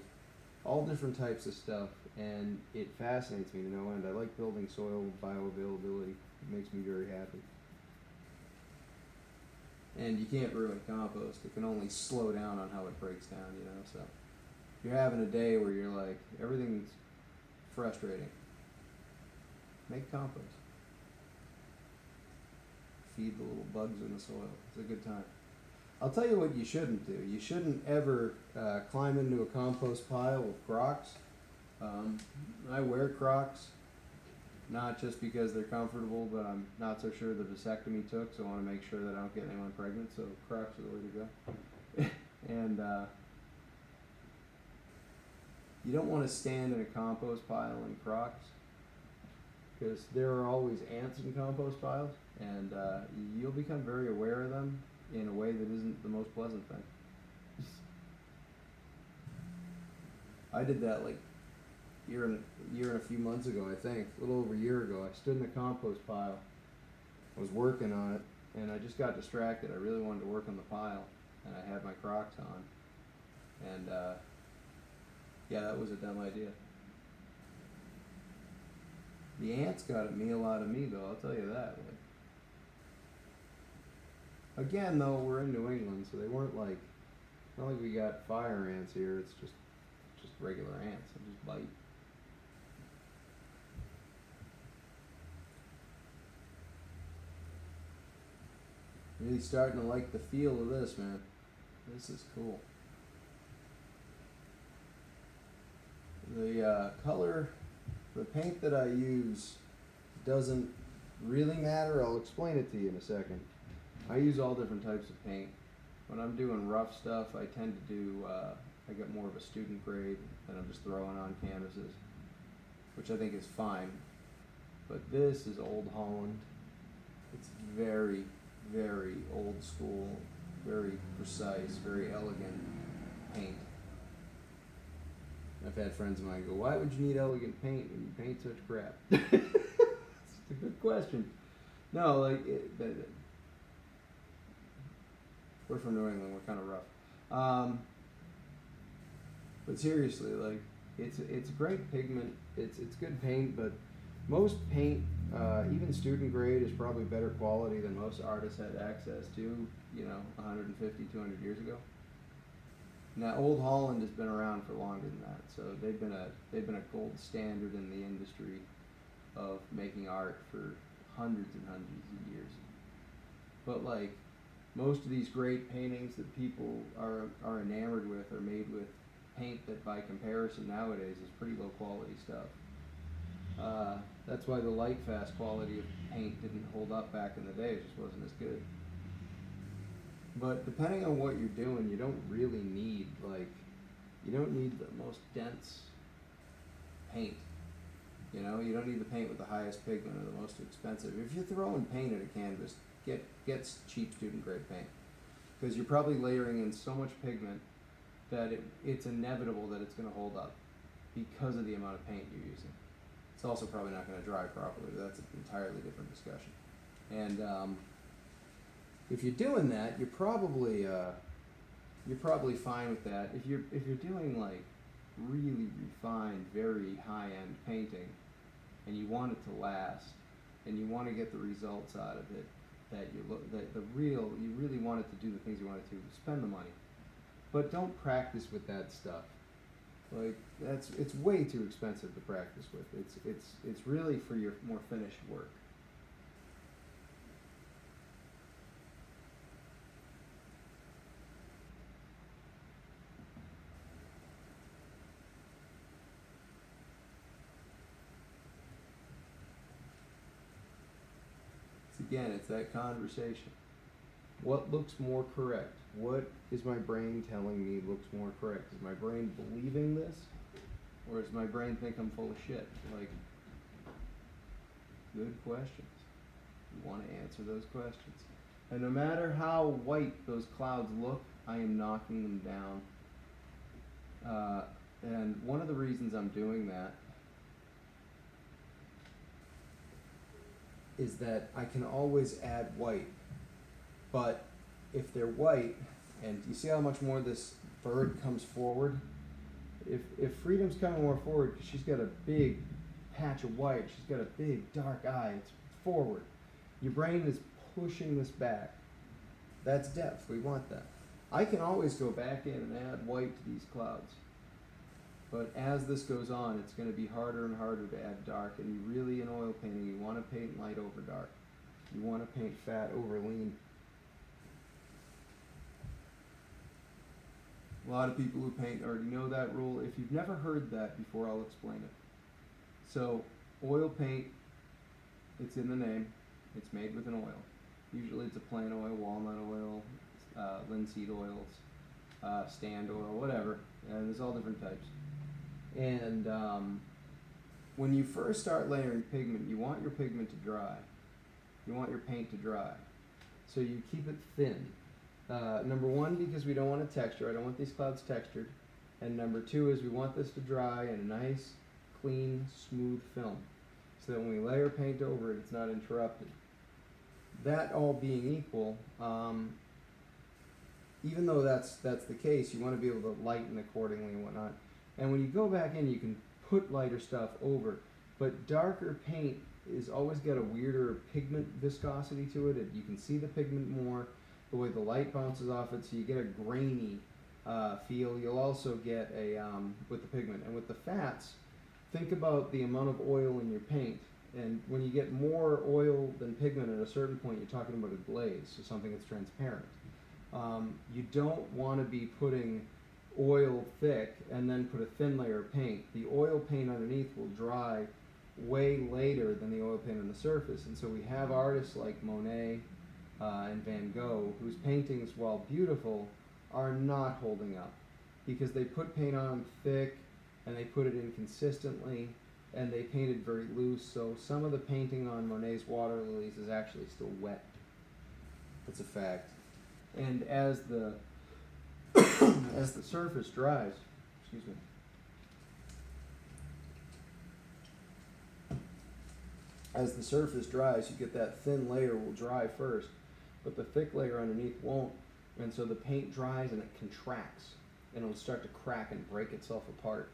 all different types of stuff, and it fascinates me to no end. I like building soil bioavailability. It makes me very happy. And you can't ruin compost. It can only slow down on how it breaks down, you know, so if you're having a day where you're like, everything's frustrating, make compost. Feed the little bugs in the soil. It's a good time. I'll tell you what you shouldn't do. You shouldn't ever climb into a compost pile with Crocs. I wear Crocs, not just because they're comfortable, but I'm not so sure the vasectomy took, so I want to make sure that I don't get anyone pregnant, so Crocs are the way to go. And you don't want to stand in a compost pile in Crocs, because there are always ants in compost piles, and you'll become very aware of them in a way that isn't the most pleasant thing. I did that like year and a few months ago, I think, a little over a year ago. I stood in the compost pile, I was working on it, and I just got distracted. I really wanted to work on the pile, and I had my Crocs on, and yeah, that was a dumb idea. The ants got a meal out of me, though, I'll tell you that. Like, again, though, we're in New England, so they weren't like, not like we got fire ants here. It's just regular ants. They just bite. Really starting to like the feel of this, man. This is cool. The color, the paint that I use doesn't really matter. I'll explain it to you in a second. I use all different types of paint. When I'm doing rough stuff, I tend to do, I get more of a student grade that I'm just throwing on canvases, which I think is fine. But this is Old Holland. It's very, very old school, very precise, very elegant paint. I've had friends of mine go, why would you need elegant paint when you paint such crap? It's a good question. No, like we're from New England. We're kind of rough. But seriously, like it's great pigment. It's good paint, but most paint, even student grade, is probably better quality than most artists had access to. 150, 200 years ago. Now, Old Holland has been around for longer than that, so they've been a gold standard in the industry of making art for hundreds and hundreds of years. But like most of these great paintings that people are enamored with are made with paint that, by comparison nowadays, is pretty low quality stuff. That's why the light fast quality of paint didn't hold up back in the day. It just wasn't as good. But depending on what you're doing, you don't really need you don't need the most dense paint. You don't need the paint with the highest pigment or the most expensive. If you're throwing paint at a canvas, get cheap student grade paint, because you're probably layering in so much pigment that it's inevitable that it's going to hold up because of the amount of paint you're using. It's also probably not going to dry properly, but that's an entirely different discussion. And if you're doing that, you're probably fine with that. If you're doing like really refined, very high-end painting, and you want it to last, and you want to get the results out of it, you really want it to do the things you want it to, spend the money. But don't practice with that stuff. Like it's way too expensive to practice with. It's really for your more finished work. Again, it's that conversation. What looks more correct? What is my brain telling me looks more correct? Is my brain believing this? Or does my brain think I'm full of shit? Like, good questions. You want to answer those questions. And no matter how white those clouds look, I am knocking them down. And one of the reasons I'm doing that is that I can always add white. But if they're white, and you see how much more this bird comes forward? If Freedom's coming more forward, because she's got a big patch of white, she's got a big dark eye, it's forward. Your brain is pushing this back. That's depth, we want that. I can always go back in and add white to these clouds. But as this goes on, it's going to be harder and harder to add dark. And you really, in oil painting, you want to paint light over dark. You want to paint fat over lean. A lot of people who paint already know that rule. If you've never heard that before, I'll explain it. So, oil paint, it's in the name. It's made with an oil. Usually it's a plain oil, walnut oil, linseed oils, stand oil, whatever. And there's all different types. And when you first start layering pigment, you want your pigment to dry. You want your paint to dry. So you keep it thin. Number one, because we don't want a texture. I don't want these clouds textured. And number two is we want this to dry in a nice, clean, smooth film. So that when we layer paint over it, it's not interrupted. That all being equal, even though that's the case, you want to be able to lighten accordingly and whatnot. And when you go back in, you can put lighter stuff over. But darker paint is always got a weirder pigment viscosity to it. You can see the pigment more, the way the light bounces off it, so you get a grainy feel. You'll also get with the pigment. And with the fats, think about the amount of oil in your paint. And when you get more oil than pigment at a certain point, you're talking about a glaze, so something that's transparent. You don't want to be putting oil thick and then put a thin layer of paint. The oil paint underneath will dry way later than the oil paint on the surface. And so we have artists like Monet and Van Gogh whose paintings, while beautiful, are not holding up because they put paint on thick and they put it in consistently and they painted very loose. So some of the painting on Monet's water lilies is actually still wet. That's a fact. And as the as the surface dries, excuse me, as the surface dries, you get that thin layer will dry first, but the thick layer underneath won't, and so the paint dries and it contracts, and it'll start to crack and break itself apart.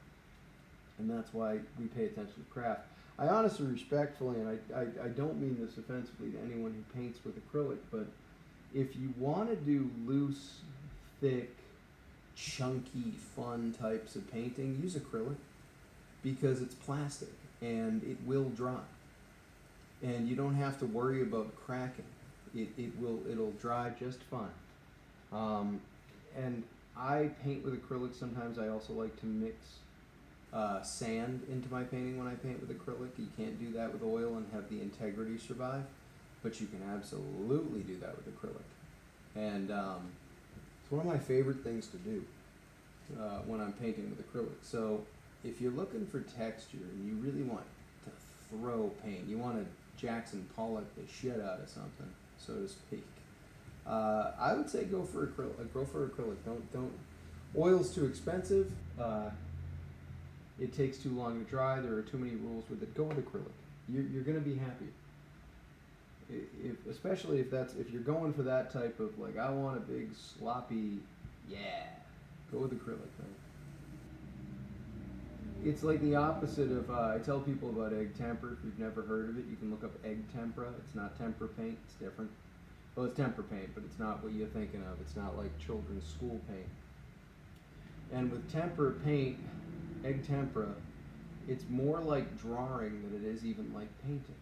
And that's why we pay attention to craft. I honestly, respectfully, and I don't mean this offensively to anyone who paints with acrylic, but if you want to do loose, thick, chunky, fun types of painting, use acrylic, because it's plastic and it will dry. And you don't have to worry about cracking. It'll dry just fine. And I paint with acrylic. Sometimes I also like to mix sand into my painting when I paint with acrylic. You can't do that with oil and have the integrity survive, but you can absolutely do that with acrylic. And it's one of my favorite things to do when I'm painting with acrylic. So if you're looking for texture and you really want to throw paint, you want to Jackson Pollock the shit out of something, so to speak, I would say go for acrylic. Go for acrylic. Don't. Oil's too expensive. It takes too long to dry. There are too many rules with it. Go with acrylic. You're gonna be happier. Especially if you're going for that type of, like, I want a big sloppy, yeah, go with acrylic, man. It's like the opposite of, I tell people about egg tempera. If you've never heard of it, you can look up egg tempera. It's not tempera paint, it's different. Well, it's tempera paint, but it's not what you're thinking of. It's not like children's school paint. And with tempera paint, egg tempera, it's more like drawing than it is even like painting.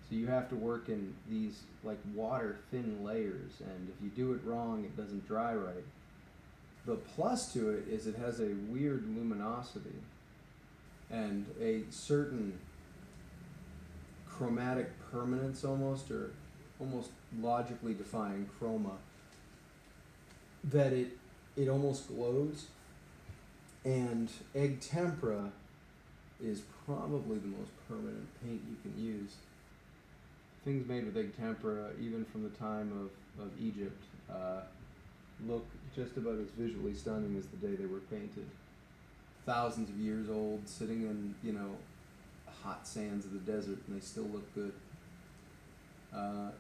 So you have to work in these like water thin layers, and if you do it wrong, it doesn't dry right. The plus to it is it has a weird luminosity and a certain chromatic permanence almost, or almost logically defined chroma, that it almost glows. And egg tempera is probably the most permanent paint you can use. Things made with egg tempera, even from the time of Egypt, look just about as visually stunning as the day they were painted. Thousands of years old, sitting in, hot sands of the desert, and they still look good.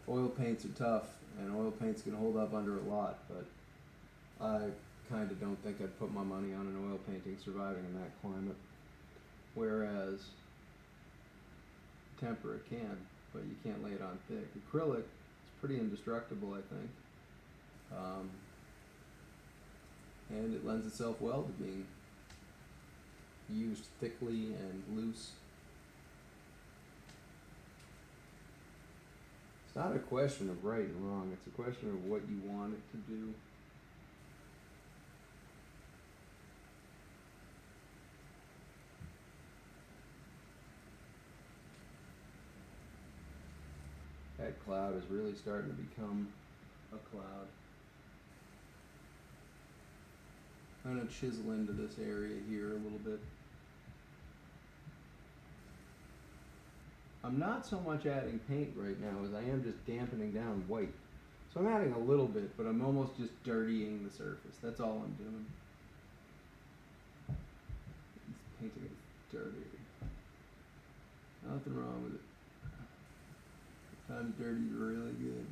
Oil paints are tough, and oil paints can hold up under a lot, but I kind of don't think I'd put my money on an oil painting surviving in that climate. Whereas tempera can, but you can't lay it on thick. Acrylic is pretty indestructible, I think. And it lends itself well to being used thickly and loose. It's not a question of right and wrong, it's a question of what you want it to do. That cloud is really starting to become a cloud. I'm going to chisel into this area here a little bit. I'm not so much adding paint right now as I am just dampening down white. So I'm adding a little bit, but I'm almost just dirtying the surface. That's all I'm doing. This painting is dirty. Nothing wrong with it. Sometimes dirty's really good.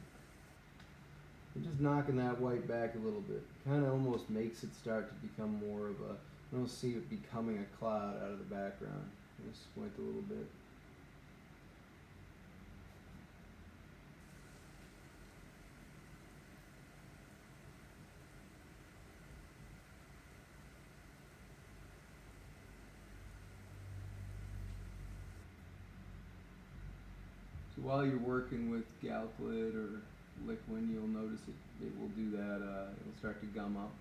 I'm just knocking that white back a little bit. Kind of almost makes it start to become more of a, I don't see it becoming a cloud out of the background. Just squint a little bit. So while you're working with Galclid or Liquin, you'll notice it will do that, it'll start to gum up.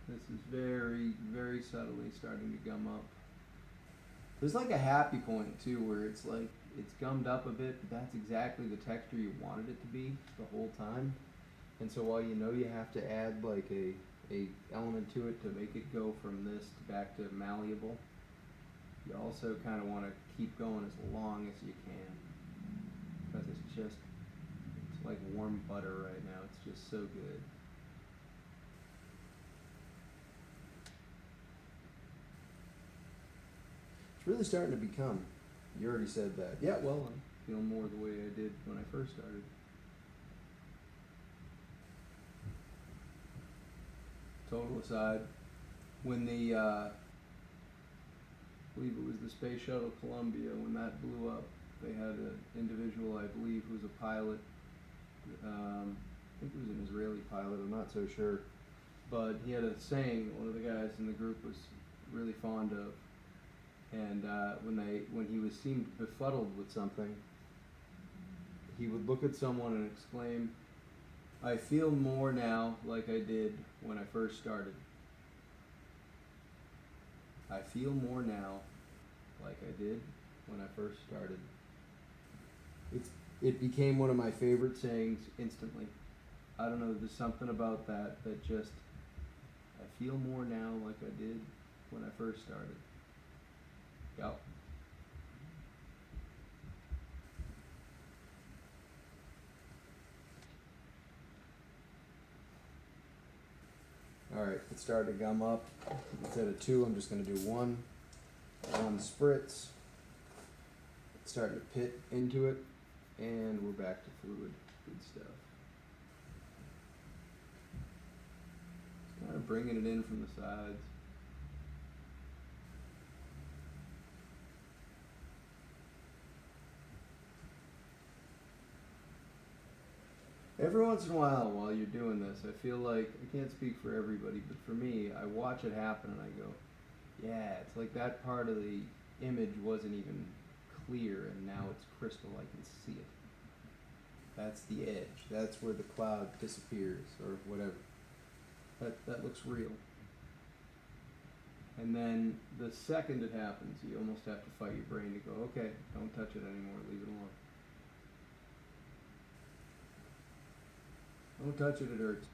This is very, very subtly starting to gum up. There's like a happy point too, where it's like, it's gummed up a bit, but that's exactly the texture you wanted it to be the whole time. And so while you know you have to add like a element to it to make it go from this to back to malleable, you also kind of want to keep going as long as you can. Because it's like warm butter right now. It's just so good. It's really starting to become, you already said that. Yeah, well, feel more the way I did when I first started. Total aside, when the, I believe it was the Space Shuttle Columbia, when that blew up, they had an individual, I believe, who was a pilot. I think it was an Israeli pilot, I'm not so sure. But he had a saying that one of the guys in the group was really fond of. And when he was seemed befuddled with something, he would look at someone and exclaim, "I feel more now like I did when I first started. I feel more now like I did when I first started." It became one of my favorite sayings instantly. I don't know, there's something about that just, I feel more now like I did when I first started. Yep. Alright, it's starting to gum up. Instead of two, I'm just going to do one spritz. It's starting to pit into it, and we're back to fluid. Good stuff. Kind of bringing it in from the sides. Every once in a while you're doing this, I feel like, I can't speak for everybody, but for me, I watch it happen and I go, yeah, it's like that part of the image wasn't even clear and now it's crystal, I can see it. That's the edge, that's where the cloud disappears, or whatever. That looks real. And then the second it happens, you almost have to fight your brain to go, okay, don't touch it anymore, leave it alone. Don't touch it, it hurts.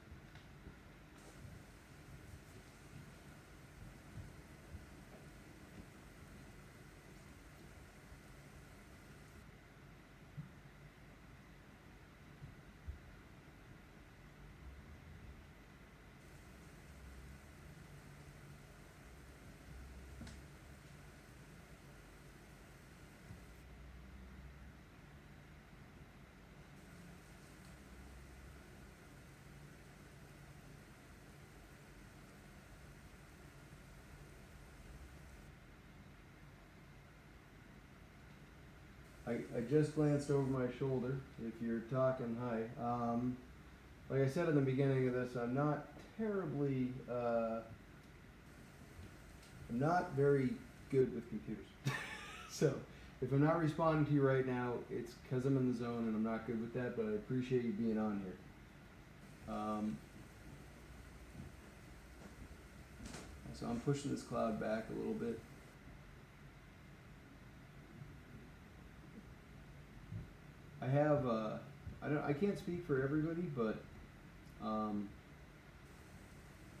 I just glanced over my shoulder, if you're talking hi. Like I said in the beginning of this, I'm not terribly, I'm not very good with computers. So, if I'm not responding to you right now, it's because I'm in the zone and I'm not good with that, but I appreciate you being on here. So I'm pushing this cloud back a little bit. I have, I can't speak for everybody, but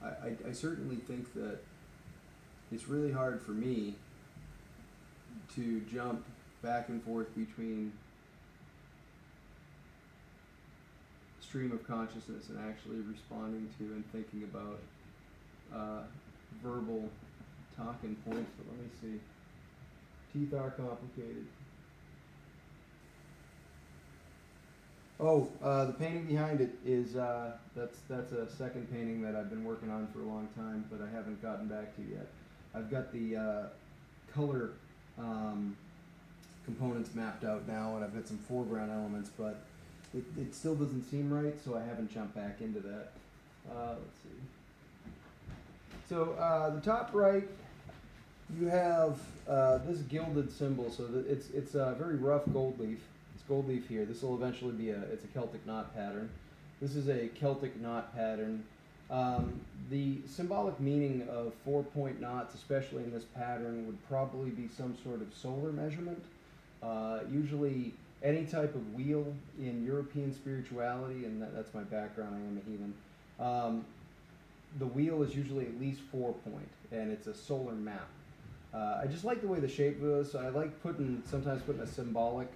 I certainly think that it's really hard for me to jump back and forth between stream of consciousness and actually responding to and thinking about verbal talking points. But let me see. Teeth are complicated. Oh, the painting behind it is, that's a second painting that I've been working on for a long time, but I haven't gotten back to yet. I've got the color components mapped out now, and I've got some foreground elements, but it still doesn't seem right, so I haven't jumped back into that. Let's see. So the top right, you have this gilded symbol, so that it's a very rough gold leaf. Gold leaf here. This will eventually be it's a Celtic knot pattern. This is a Celtic knot pattern. The symbolic meaning of 4-point knots, especially in this pattern, would probably be some sort of solar measurement. Usually any type of wheel in European spirituality, and that's my background, I am a heathen, the wheel is usually at least 4-point, and it's a solar map. I just like the way the shape goes, so I like sometimes putting a symbolic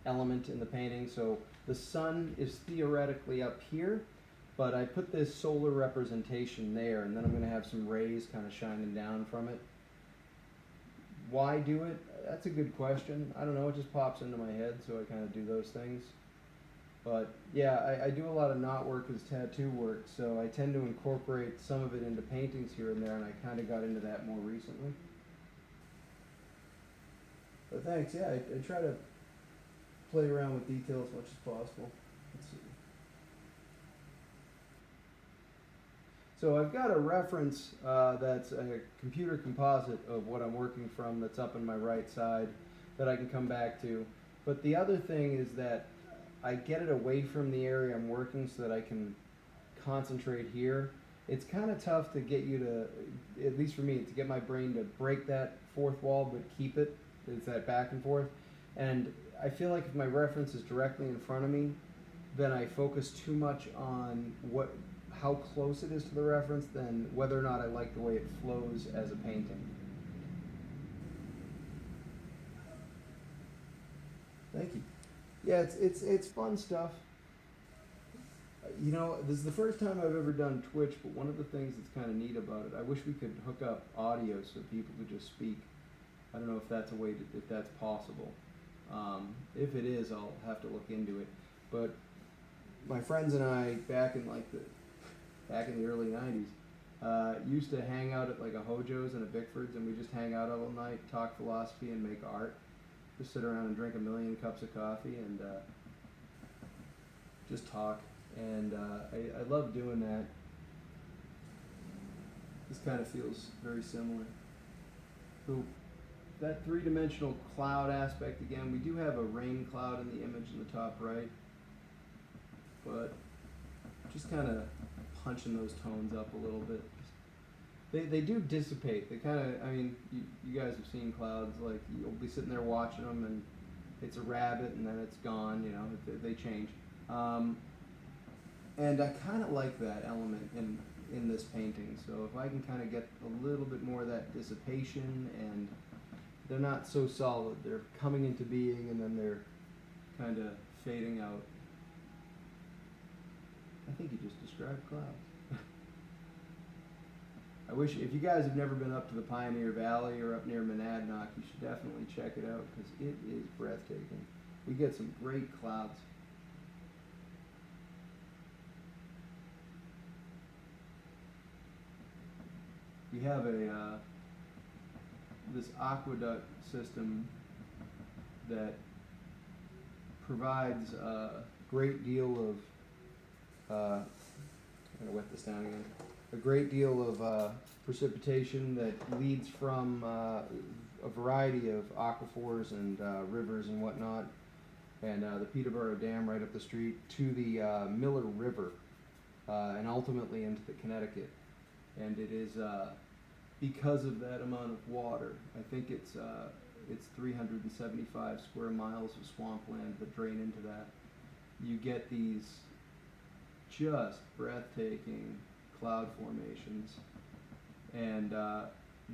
element in the painting. So the sun is theoretically up here, but I put this solar representation there, and then I'm going to have some rays kind of shining down from it. why do it? That's a good question. I don't know, it just pops into my head, so I kind of do those things. But yeah, I do a lot of knot work as tattoo work, so I tend to incorporate some of it into paintings here and there, and I kind of got into that more recently. But thanks, yeah, I try to play around with detail as much as possible. Let's see. So I've got a reference that's a computer composite of what I'm working from that's up in my right side that I can come back to. But the other thing is that I get it away from the area I'm working so that I can concentrate here. It's kind of tough to get you to, at least for me, to get my brain to break that fourth wall but keep it. It's that back and forth. And I feel like if my reference is directly in front of me, then I focus too much on how close it is to the reference than whether or not I like the way it flows as a painting. Thank you. Yeah, it's fun stuff. You know, this is the first time I've ever done Twitch, but one of the things that's kind of neat about it, I wish we could hook up audio so people could just speak. I don't know if that's a way if that's possible. If it is, I'll have to look into it. But my friends and I, back in the early '90s, used to hang out at like a Hojo's and a Bickford's, and we just hang out all night, talk philosophy, and make art. Just sit around and drink a million cups of coffee and just talk. And I love doing that. This kind of feels very similar. So that three-dimensional cloud aspect again, we do have a rain cloud in the image in the top right, but just kind of punching those tones up a little bit. They do dissipate. They kind of, I mean, you guys have seen clouds, like you'll be sitting there watching them and it's a rabbit and then it's gone, you know, they change. And I kind of like that element in this painting. So if I can kind of get a little bit more of that dissipation, and they're not so solid. They're coming into being and then they're kind of fading out. I think you just described clouds. I wish, if you guys have never been up to the Pioneer Valley or up near Monadnock, you should definitely check it out because it is breathtaking. We get some great clouds. We have this aqueduct system that provides a great deal of, I'm going to wet this down again, a great deal of precipitation that leads from a variety of aquifers and rivers and whatnot, and the Peterborough Dam right up the street to the Miller River, and ultimately into the Connecticut. And it is because of that amount of water. I think it's 375 square miles of swampland that drain into that. You get these just breathtaking cloud formations. And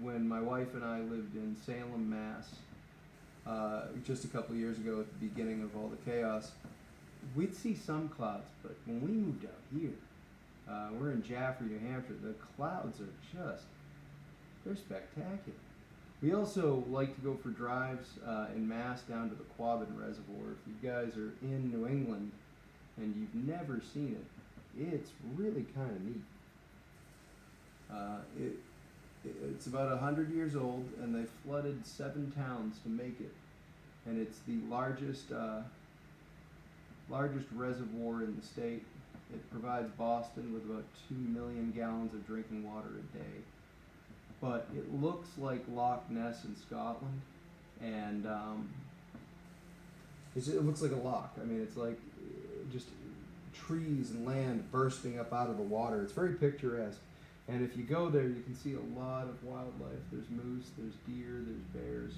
when my wife and I lived in Salem, Mass, just a couple years ago at the beginning of all the chaos, we'd see some clouds, but when we moved out here, we're in Jaffrey, New Hampshire, the clouds are just, they're spectacular. We also like to go for drives in Mass down to the Quabbin Reservoir. If you guys are in New England and you've never seen it, it's really kind of neat. It's about 100 years old, and they flooded 7 towns to make it. And it's the largest reservoir in the state. It provides Boston with about 2 million gallons of drinking water a day. But it looks like Loch Ness in Scotland, and it looks like a loch. I mean, it's like just trees and land bursting up out of the water. It's very picturesque. And if you go there, you can see a lot of wildlife. There's moose, there's deer, there's bears.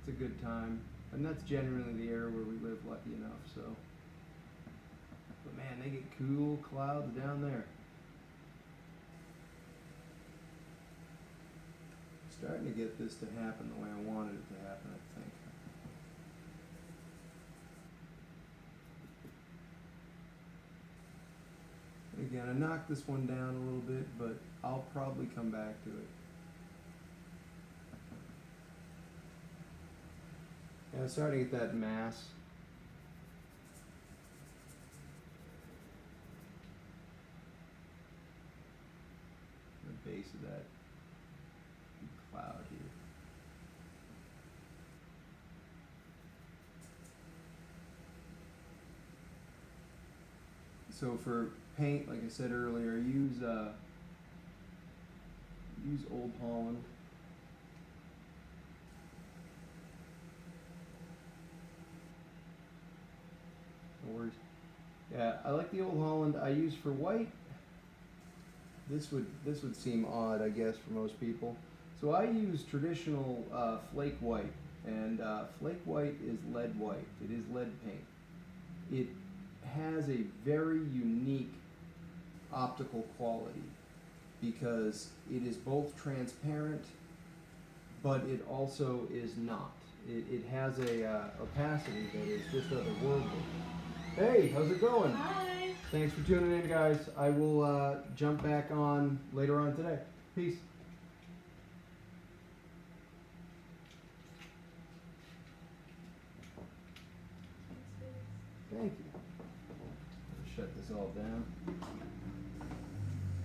It's a good time. And that's generally the area where we live, lucky enough, so. But man, they get cool clouds down there. Starting to get this to happen the way I wanted it to happen, I think. Again, I knocked this one down a little bit, but I'll probably come back to it. Yeah, I'm starting to get that mass. The base of that cloud here. So for paint, like I said earlier, use Old Holland. No worries. Yeah, I like the Old Holland. I use for white. This would seem odd, I guess, for most people. So I use traditional flake white, and flake white is lead white. It is lead paint. It has a very unique optical quality because it is both transparent, but it also is not. It has a opacity that is just otherworldly. Hey, how's it going? Hi. Thanks for tuning in, guys. I will jump back on later on today. Peace. Thank you. Shut this all down.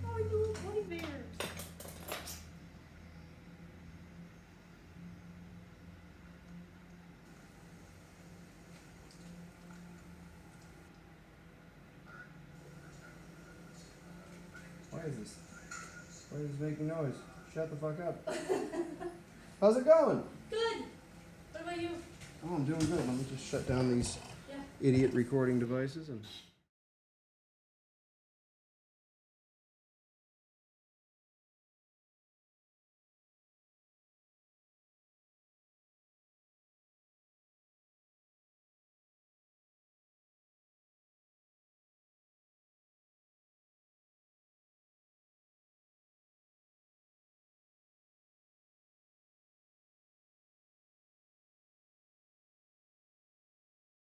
Oh, you little teddy bears. Why is this? Why is this making noise? Shut the fuck up. How's it going? Good. What about you? Oh, I'm doing good. Let me just shut down these Yeah. idiot recording devices and